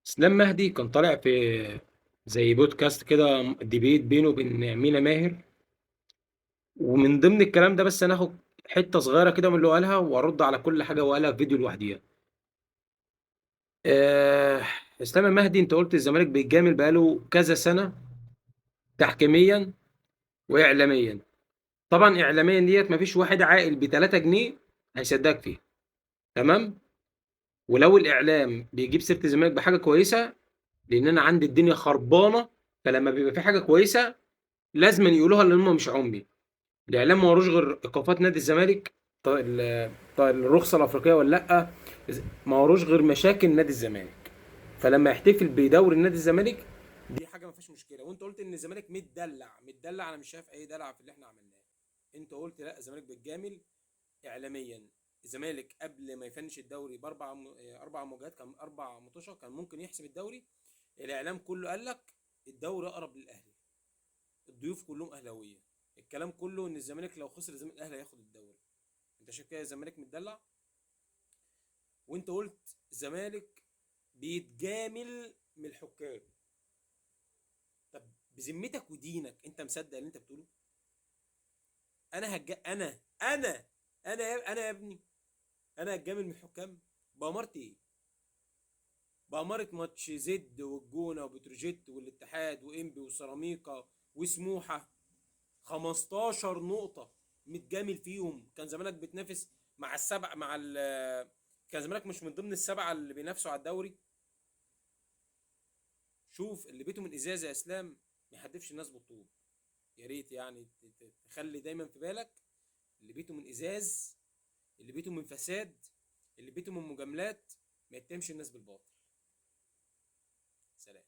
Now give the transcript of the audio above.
اسلام مهدي كان طالع في زي بودكاست كده ديبيت بينه وبين مينا ماهر. ومن ضمن الكلام ده بس انا هاخد حته صغيره كده من اللي هو قالها وارد على كل حاجه هو قالها في فيديو لوحديها. آه، اسلام المهدي انت قلت الزمالك بيتجامل بقاله كذا سنه تحكيميا واعلاميا. طبعا اعلاميا ديت مفيش واحد عاقل ب 3 جنيه هيصدقك فيها. تمام. ولو الاعلام بيجيب سيره الزمالك بحاجه كويسه، لان انا عندي الدنيا خربانه، فلما بيبقى في حاجه كويسه لازم يقولوها لان هم مش عمي. الاعلام ما وروش غير ايقافات نادي الزمالك، الرخصه الافريقيه ولا لا، ما وروش غير مشاكل نادي الزمالك. فلما يحتفل بدوري نادي الزمالك دي حاجه ما فيش مشكله. وانت قلت ان الزمالك متدلع متدلع، انا مش شايف اي دلع في اللي احنا عملناه. انت قلت لا الزمالك بيتجامل اعلاميا. الزمالك قبل ما يفنش الدوري اربع مواجهات، كان اربع ماتشات كان ممكن يحسم الدوري. الاعلام كله قال لك الدوري اقرب للاهلي، الضيوف كلهم اهلاويه. الكلام كله ان الزمالك لو خسر الزمالك الاهلي هياخد الدوري. انت شايف كده الزمالك متدلع؟ وانت قلت الزمالك بيتجامل من الحكام. طب بذمتك ودينك انت مصدق اللي انت بتقوله؟ انا انا يا ابني، انا هتجامل من الحكام؟ بأمارة ايه؟ بأمارة ماتش زد والجونه وبتروجيت والاتحاد وانبي وسيراميكا وسموحه، 15 نقطة متجامل فيهم. كان زمانك بتنافس مع السبع مع كان زمانك مش من ضمن السبعة اللي بينافسوا على الدوري. شوف اللي بيته من ازاز يا اسلام ما يحدفش الناس بالطوب. يا ريت يعني تخلي دايما في بالك اللي بيته من ازاز، اللي بيته من فساد، اللي بيته من مجاملات، ما يتهمش الناس بالباطل. سلام.